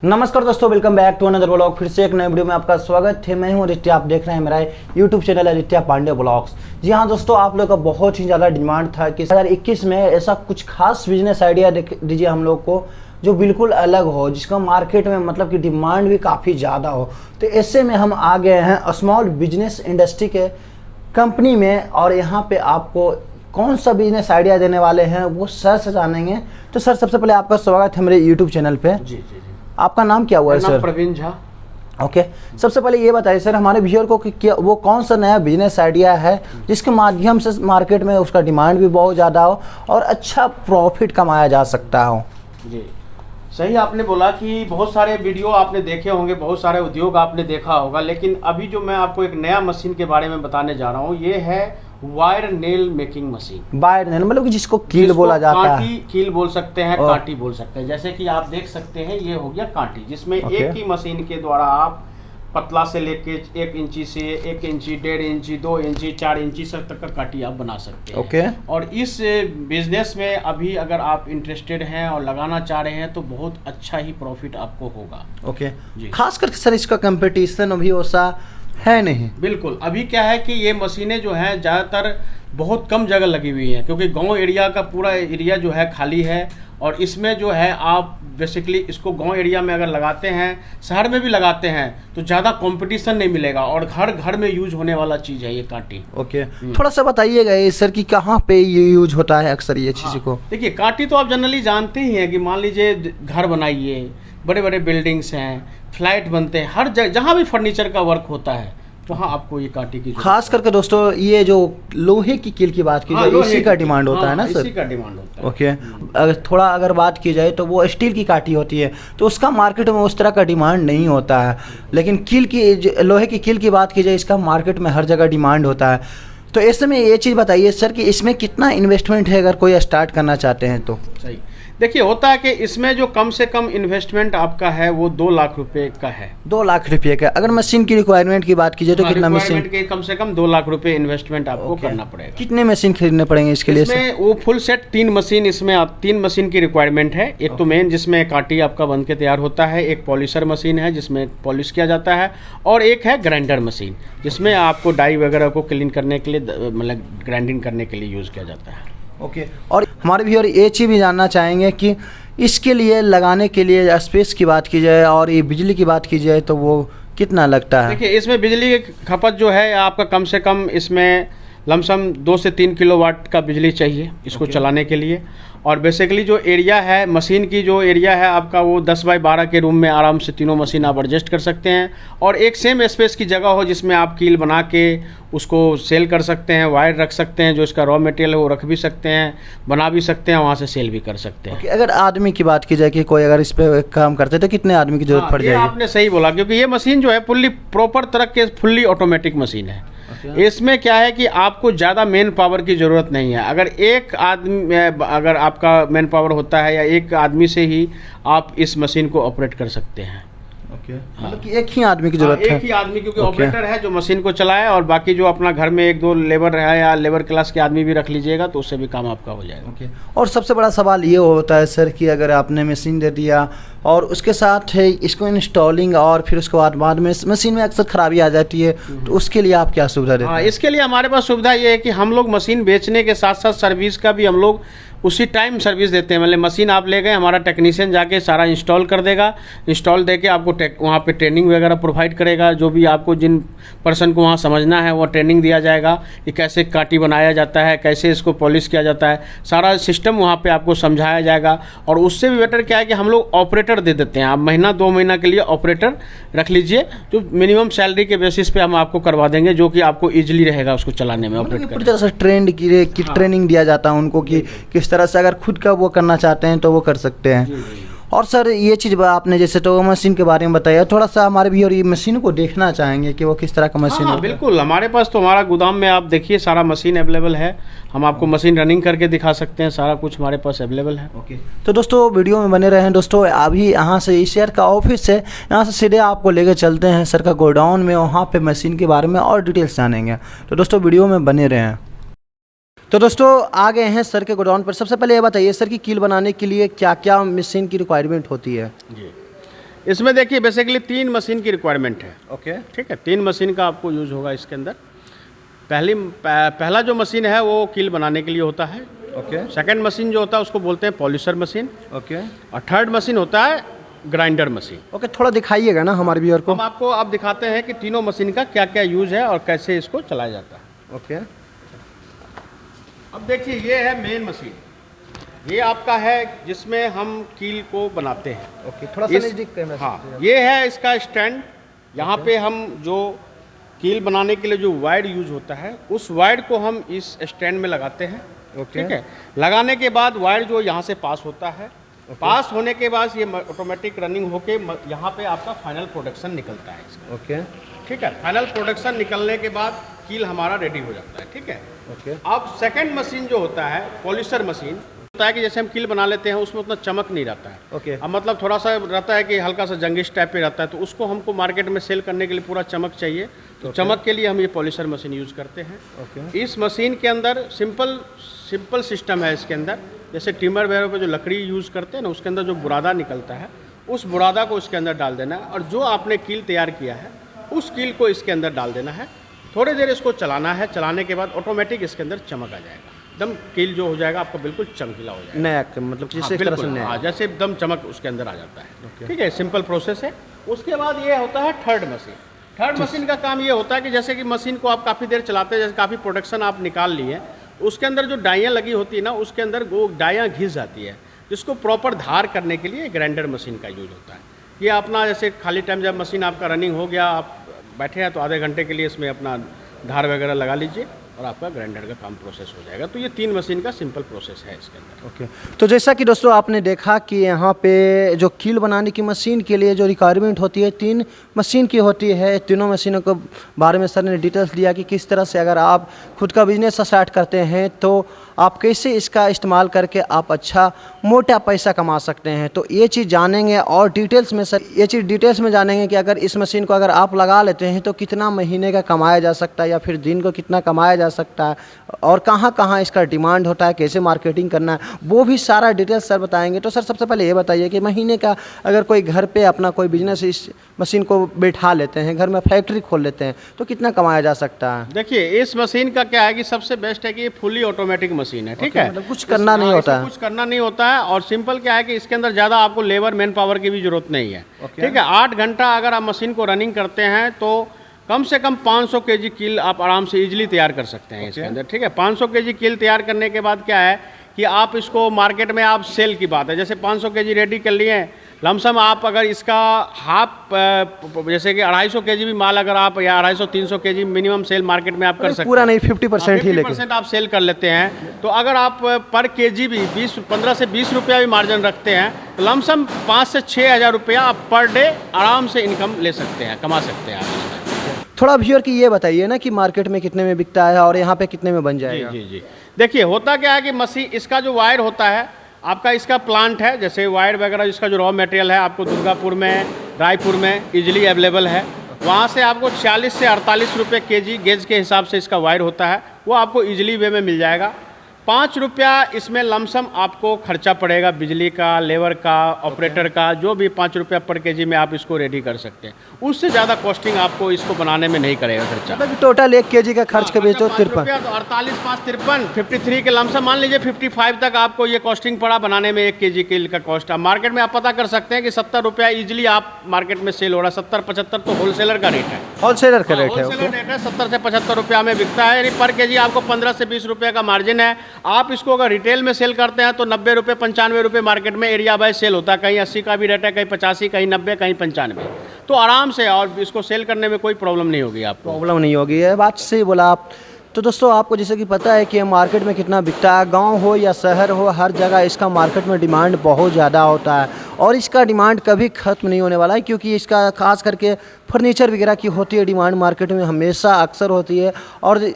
नमस्कार दोस्तों, welcome back to another blog. फिर से एक नए वीडियो में आपका स्वागत है। मैं हूं आदित्य, आप देख रहे हैं मेरा YouTube channel Aditya Pandey vlogs. जी हां दोस्तों, आप लोग का बहुत ही ज़्यादा डिमांड था कि 2021 में ऐसा कुछ खास बिजनेस आइडिया दीजिए हम लोग को जो बिल्कुल अलग हो, जिसका मार्केट में मतलब कि डिमांड भी काफ़ी ज़्यादा हो। तो ऐसे में हम आ गए हैं स्मॉल बिजनेस इंडस्ट्री के कंपनी में, और यहाँ पे आपको कौन सा बिजनेस आइडिया देने वाले हैं वो सर से जानेंगे। तो सर, सबसे पहले आपका स्वागत है मेरे यूट्यूब चैनल पे। जी जी जी। आपका नाम क्या हुआ है सर? प्रवीण झा। ओके, सबसे पहले ये बताइए सर हमारे व्यूअर को कि क्या वो कौन सा नया बिजनेस आइडिया है जिसके माध्यम से मार्केट में उसका डिमांड भी बहुत ज़्यादा हो और अच्छा प्रॉफिट कमाया जा सकता हो। जी, सही आपने बोला कि बहुत सारे वीडियो आपने देखे होंगे, बहुत सारे उद्योग आपने देखा होगा, लेकिन अभी जो मैं आपको एक नया मशीन के बारे में बताने जा रहा हूँ, ये है wire nail making machine. Wire nail मतलब कि जिसको कील बोला जाता है। कील बोल सकते हैं, कांटी बोल सकते हैं। जैसे कि आप देख सकते हैं, ये हो गया कांटी, जिसमें एक ही मशीन के द्वारा आप पतला से लेके 1 इंची से 1 इंची, 1.5 इंची, 2 इंची, 4 इंची तक का कांटी आप बना सकते हैं। ओके। और इस बिजनेस में अभी अगर आप इंटरेस्टेड हैं और लगाना चाह रहे हैं तो बहुत अच्छा ही प्रॉफिट आपको होगा। ओके, खास करके सर इसका कंपटीशन अभी वैसा है नहीं। बिल्कुल, अभी क्या है कि ये मशीनें जो हैं ज़्यादातर बहुत कम जगह लगी हुई हैं, क्योंकि गांव एरिया का पूरा एरिया जो है खाली है। और इसमें जो है आप बेसिकली इसको गांव एरिया में अगर लगाते हैं, शहर में भी लगाते हैं, तो ज़्यादा कंपटीशन नहीं मिलेगा और घर घर में यूज होने वाला चीज़ है ये कांटी। ओके, थोड़ा सा बताइएगा ये सर कि कहाँ पे ये यूज होता है अक्सर ये चीज़ को। देखिए, कांटी तो आप जनरली जानते ही हैं कि मान लीजिए घर बनाइए, बड़े बड़े बिल्डिंग्स हैं, फ्लैट बनते हैं, हर जगह जहाँ भी फर्नीचर का वर्क होता है वहाँ आपको ये कांटी की खास करके दोस्तों ये जो लोहे की कील की बात की जाए, इसी का डिमांड होता है ना सर? इसी का डिमांड होता है। ओके, अगर बात की जाए तो वो स्टील की कांटी होती है, तो उसका मार्केट में उस तरह का डिमांड नहीं होता है। लेकिन लोहे की कील की बात की जाए, इसका मार्केट में हर जगह डिमांड होता है। तो ऐसे में ये चीज़ बताइए सर कि इसमें कितना इन्वेस्टमेंट है अगर कोई स्टार्ट करना चाहते हैं तो? सही, देखिए होता है कि इसमें जो कम से कम इन्वेस्टमेंट आपका है वो 2 लाख रुपए का है। 2 लाख रुपए का। अगर मशीन की रिक्वायरमेंट की बात की जाए तो कितना मशीन के कम से कम 2 लाख रुपए इन्वेस्टमेंट आपको करना पड़ेगा। कितने मशीन खरीदने पड़ेंगे इसके लिए? इसमें वो फुल सेट 3 मशीन, इसमें आप 3 मशीन की रिक्वायरमेंट है। एक तो मेन जिसमें कांटी आपका बन के तैयार होता है, एक पॉलिशर मशीन है जिसमें पॉलिश किया जाता है, और एक है ग्राइंडर मशीन जिसमें आपको डाई वगैरह को क्लीन करने के लिए, मतलब ग्राइंडिंग करने के लिए यूज़ किया जाता है। ओके, और हमारे भी और ये चीज़ भी जानना चाहेंगे कि इसके लिए लगाने के लिए स्पेस की बात की जाए और ये बिजली की बात की जाए तो वो कितना लगता है? देखिए, इसमें बिजली की खपत जो है आपका कम से कम इसमें लमसम 2 से 3 किलोवाट का बिजली चाहिए इसको चलाने के लिए। और बेसिकली जो एरिया है मशीन की, जो एरिया है आपका, वो 10 बाई 12 के रूम में आराम से तीनों मशीन आप एडजस्ट कर सकते हैं। और एक सेम स्पेस की जगह हो जिसमें आप कील बना के उसको सेल कर सकते हैं, वायर रख सकते हैं, जो इसका रॉ मटेरियल है वो रख भी सकते हैं, बना भी सकते हैं, वहाँ से सेल भी कर सकते हैं। अगर आदमी की बात की जाए कि कोई अगर इस पे काम करते हैं तो कितने आदमी की जरूरत पड़ जाएगी? आपने सही बोला, क्योंकि ये मशीन जो है फुल्ली प्रॉपर तरह के फुल्ली ऑटोमेटिक मशीन है। इसमें क्या है कि आपको ज़्यादा मेन पावर की ज़रूरत नहीं है। अगर आपका मेन पावर होता है या एक आदमी से ही आप इस मशीन को ऑपरेट कर सकते हैं। मतलब कि एक ही आदमी की जरूरत है? एक ही आदमी, क्योंकि ऑपरेटर है जो मशीन को चलाए, और बाकी जो अपना घर में 1-2 लेबर है या लेबर क्लास के आदमी भी रख लीजिएगा तो उससे भी काम आपका हो जाएगा। और सबसे बड़ा सवाल ये होता है सर कि अगर आपने मशीन दे दिया और उसके साथ है इसको इंस्टॉलिंग और फिर उसके बाद में मशीन में अक्सर खराबी आ जाती है, तो उसके लिए आप क्या सुविधा देते हैं? इसके लिए हमारे पास सुविधा ये है कि हम लोग मशीन बेचने के साथ साथ सर्विस का भी हम लोग उसी टाइम सर्विस देते हैं। मतलब मशीन आप ले गए, हमारा टेक्नीशियन जाके सारा इंस्टॉल कर देगा, इंस्टॉल देके आपको वहाँ पे ट्रेनिंग वगैरह प्रोवाइड करेगा। जो भी आपको जिन पर्सन को वहाँ समझना है वो ट्रेनिंग दिया जाएगा कि कैसे कांटी बनाया जाता है, कैसे इसको पॉलिश किया जाता है, सारा सिस्टम वहाँ पे आपको समझाया जाएगा। और उससे भी बेटर क्या है कि हम लोग ऑपरेटर दे देते हैं। आप महीना 2 महीना के लिए ऑपरेटर रख लीजिए, जो मिनिमम सैलरी के बेसिस पे हम आपको करवा देंगे, जो कि आपको ईजिली रहेगा उसको चलाने में, ऑपरेट करने में। पूरी तरह से ट्रेनिंग दिया जाता है उनको कि किस तरह से अगर खुद का वो करना चाहते हैं तो वो कर सकते हैं। और सर ये चीज़ आपने जैसे तो मशीन के बारे में बताया, थोड़ा सा हमारे भी और ये मशीन को देखना चाहेंगे कि वो किस तरह का मशीन है। बिल्कुल, हमारे पास तो हमारा गोदाम में आप देखिए सारा मशीन अवेलेबल है। हम आपको मशीन रनिंग करके दिखा सकते हैं, सारा कुछ हमारे पास अवेलेबल है। ओके, तो दोस्तों वीडियो में बने रहें दोस्तों। अभी यहाँ से सर का ऑफिस है, यहाँ से सीधे आपको लेकर चलते हैं सर का गोडाउन में, वहाँ पे मशीन के बारे में और डिटेल्स जानेंगे। तो दोस्तों वीडियो में बने रहें। तो दोस्तों आ गए हैं सर के गोडाउन पर। सबसे पहले ये बताइए सर कि कील बनाने के लिए क्या क्या मशीन की रिक्वायरमेंट होती है? जी, इसमें देखिए बेसिकली 3 मशीन की रिक्वायरमेंट है। ओके। ठीक है, 3 मशीन का आपको यूज़ होगा इसके अंदर। पहला जो मशीन है वो कील बनाने के लिए होता है। ओके। सेकंड मशीन जो होता है उसको बोलते हैं पॉलिशर मशीन। ओके। और थर्ड मशीन होता है ग्राइंडर मशीन। ओके, थोड़ा दिखाइएगा ना हमारे व्यूअर को। हम आपको अब दिखाते हैं कि तीनों मशीन का क्या क्या यूज़ है और कैसे इसको चलाया जाता है। ओके। अब देखिए ये है मेन मशीन, ये आपका है जिसमें हम कील को बनाते हैं। ओके, थोड़ा सा नजदीक कैमरा से। हाँ, ये है इसका स्टैंड। यहाँ पे हम जो कील बनाने के लिए जो वायर यूज होता है उस वायर को हम इस स्टैंड में लगाते हैं। ओके। ठीक है, लगाने के बाद वायर जो यहाँ से पास होता है, पास होने के बाद ये ऑटोमेटिक रनिंग होके यहाँ पे आपका फाइनल प्रोडक्शन निकलता है इसका। ओके। ठीक है, फाइनल प्रोडक्शन निकलने के बाद कील हमारा रेडी हो जाता है। ठीक है। ओके। अब सेकंड मशीन जो होता है पॉलिशर मशीन, होता है कि जैसे हम कील बना लेते हैं उसमें उतना चमक नहीं रहता है। ओके। अब मतलब थोड़ा सा रहता है कि हल्का सा जंगिश टाइप पे रहता है, तो उसको हमको मार्केट में सेल करने के लिए पूरा चमक चाहिए, तो चमक के लिए हम ये पॉलिशर मशीन यूज़ करते हैं। ओके। इस मशीन के अंदर सिंपल सिस्टम है। इसके अंदर जैसे टिमर वगैरह पे जो लकड़ी यूज़ करते हैं ना, उसके अंदर जो बुरादा निकलता है उस बुरादा को इसके अंदर डाल देना है और जो आपने कील तैयार किया है उस कील को इसके अंदर डाल देना है। थोड़ी देर इसको चलाना है, चलाने के बाद ऑटोमेटिक इसके अंदर चमक आ जाएगा, एकदम कील जो हो जाएगा आपका बिल्कुल चमकीला हो जाएगा, नया मतलब हाँ, जैसे एक तरह से बिल्कुल, नया। हाँ, जैसे एकदम चमक उसके अंदर आ जाता है। ठीक है, सिंपल प्रोसेस है। उसके बाद ये होता है थर्ड मशीन। थर्ड मशीन का काम ये होता है कि जैसे कि मशीन को आप काफ़ी देर चलाते हैं, जैसे काफ़ी प्रोडक्शन आप निकाल लिए, उसके अंदर जो डाइयाँ लगी होती है ना, उसके अंदर वो डाइयाँ घिस जाती है, जिसको प्रॉपर धार करने के लिए ग्राइंडर मशीन का यूज होता है। ये अपना जैसे खाली टाइम जब मशीन आपका रनिंग हो गया, आप बैठे हैं तो आधे घंटे के लिए इसमें अपना धार वगैरह लगा लीजिए और आपका ग्राइंडर का काम प्रोसेस हो जाएगा। तो ये 3 मशीन का सिंपल प्रोसेस है इसके अंदर। ओके। तो जैसा कि दोस्तों आपने देखा कि यहाँ पे जो कील बनाने की मशीन के लिए जो रिक्वायरमेंट होती है 3 मशीन की होती है। तीनों मशीनों के बारे में सर ने डिटेल्स दिया कि किस तरह से अगर आप खुद का बिजनेस स्टार्ट करते हैं तो आप कैसे इसका इस्तेमाल करके आप अच्छा मोटा पैसा कमा सकते हैं। तो ये चीज़ जानेंगे और डिटेल्स में सर ये चीज़ डिटेल्स में जानेंगे कि अगर इस मशीन को अगर आप लगा लेते हैं तो कितना महीने का कमाया जा सकता है या फिर दिन को कितना कमाया जा सकता है और कहाँ कहाँ इसका डिमांड होता है, कैसे मार्केटिंग करना है, वो भी सारा डिटेल्स सर बताएंगे। तो सर सबसे पहले ये बताइए कि महीने का अगर कोई घर पे अपना कोई बिजनेस इस मशीन को बैठा लेते हैं, घर में फैक्ट्री खोल लेते हैं, तो कितना कमाया जा सकता है? देखिए इस मशीन का क्या है कि सबसे बेस्ट है कि ये फुली ऑटोमेटिक मशीन है। ठीक है, मतलब कुछ करना नहीं होता है। कुछ करना नहीं होता है और सिंपल क्या है कि इसके अंदर ज़्यादा आपको लेबर मैन पावर की भी जरूरत नहीं है। ठीक है, 8 घंटा अगर आप मशीन को रनिंग करते हैं तो कम से कम 500 केजी कील आप आराम से इजीली तैयार कर सकते हैं इसके अंदर। ठीक है, 500 केजी कील तैयार करने के बाद क्या है कि आप इसको मार्केट में आप सेल की बात है, जैसे 500 केजी रेडी कर लिए, लमसम आप अगर इसका हाफ जैसे कि 250 केजी भी माल अगर आप या 250-300 केजी मिनिमम सेल मार्केट में आप कर सकते हैं। पूरा नहीं 50% ही, लेकिन 50% आप सेल कर लेते हैं। तो अगर आप पर केजी भी 15 से 20 रुपया भी मार्जिन रखते हैं तो लमसम 5 से 6 हज़ार रुपया आप पर डे आराम से इनकम ले सकते हैं, कमा सकते हैं आप। थोड़ा व्यूअर की ये बताइए ना कि मार्केट में कितने में बिकता है और यहाँ पे कितने में बन जाएगा? जी जी जी, देखिए होता क्या है कि मशीन इसका जो वायर होता है आपका, इसका प्लांट है, जैसे वायर वगैरह इसका जो रॉ मटेरियल है आपको दुर्गापुर में, रायपुर में इजीली अवेलेबल है। वहाँ से आपको 40 से 48 रुपये केजी गेज के हिसाब से इसका वायर होता है, वो आपको इजीली वे में मिल जाएगा। 5 रुपया इसमें लमसम आपको खर्चा पड़ेगा, बिजली का, लेबर का, ऑपरेटर का, जो भी 5 रुपया पर केजी में आप इसको रेडी कर सकते हैं। उससे ज़्यादा कॉस्टिंग आपको इसको बनाने में नहीं करेगा खर्चा। मतलब टोटल 1 केजी का खर्च के बेचो 53 तो 48 5 53 53 के लमसम मान लीजिए 55 तक आपको ये कॉस्टिंग पड़ा बनाने में 1 केजी कील का कॉस्ट। है मार्केट में आप पता कर सकते हैं कि 70 रुपया ईजिली आप मार्केट में सेल हो रहा है। 70-75 तो होलसेलर का रेट है, होलसेलर का रेट है। होलसेलर रेट है 70 से 75 रुपया में बिकता है, यानी पर केजी आपको 15 से 20 रुपये का मार्जिन है। आप इसको अगर रिटेल में सेल करते हैं तो 90 रुपये 95 रुपये मार्केट में एरिया वाइज सेल होता है, कहीं 80 का भी रेट है, कहीं 85, कहीं 90, कहीं 95, तो आराम से और इसको सेल करने में कोई प्रॉब्लम नहीं होगी आपको। प्रॉब्लम नहीं होगी, ये बात सही बोला आप। तो दोस्तों आपको जैसे कि पता है कि मार्केट में कितना बिकता है, गांव हो या शहर हो, हर जगह इसका मार्केट में डिमांड बहुत ज़्यादा होता है और इसका डिमांड कभी ख़त्म नहीं होने वाला है, क्योंकि इसका खास करके फर्नीचर वगैरह की होती है डिमांड, मार्केट में हमेशा अक्सर होती है और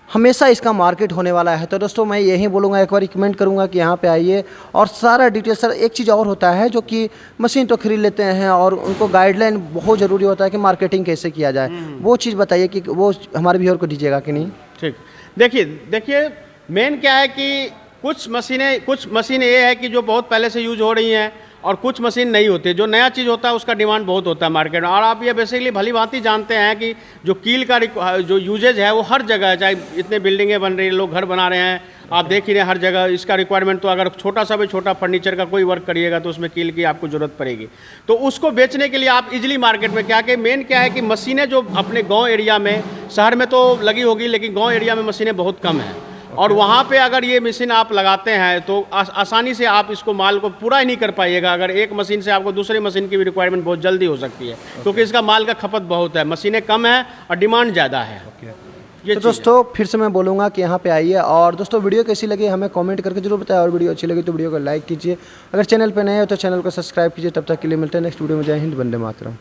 हमेशा इसका मार्केट होने वाला है। तो दोस्तों मैं यही बोलूँगा, एक बार रिकमेंड करूँगा कि यहाँ पे आइए और सारा डिटेल। सर एक चीज़ और होता है जो कि मशीन तो खरीद लेते हैं और उनको गाइडलाइन बहुत ज़रूरी होता है कि मार्केटिंग कैसे किया जाए, वो चीज़ बताइए कि वो हमारे व्यूअर को दीजिएगा कि नहीं। ठीक, देखिए मेन क्या है कि कुछ मशीनें ये है कि जो बहुत पहले से यूज हो रही हैं और कुछ मशीन नहीं होती है। जो नया चीज़ होता है उसका डिमांड बहुत होता है मार्केट में। और आप ये बेसिकली भली भांति जानते हैं कि जो कील का जो यूजेज है वो हर जगह है, चाहे इतने बिल्डिंगें बन रही हैं, लोग घर बना रहे हैं, आप देख ही रहे हैं हर जगह इसका रिक्वायरमेंट। तो अगर छोटा सा भी छोटा फर्नीचर का कोई वर्क करिएगा तो उसमें कील की आपको ज़रूरत पड़ेगी। तो उसको बेचने के लिए आप इजीली मार्केट में क्या कि मेन क्या है कि मशीनें जो अपने गांव एरिया में, शहर में तो लगी होगी लेकिन गांव एरिया में मशीनें बहुत कम हैं। और वहाँ पे अगर ये मशीन आप लगाते हैं तो आसानी से आप इसको माल को पूरा ही नहीं कर पाइएगा। अगर एक मशीन से आपको दूसरी मशीन की भी रिक्वायरमेंट बहुत जल्दी हो सकती है, क्योंकि इसका माल का खपत बहुत है, मशीनें कम है और डिमांड ज़्यादा है। ये तो दोस्तों फिर से मैं बोलूँगा कि यहाँ पे आइए। और दोस्तों वीडियो कैसी लगी हमें कमेंट करके जरूर बताएं, और वीडियो अच्छी लगी तो वीडियो को लाइक कीजिए। अगर चैनल पे नए हो तो चैनल को सब्सक्राइब कीजिए। तब तक के लिए मिलते हैं नेक्स्ट वीडियो में। जय हिंद, वंदे मातरम।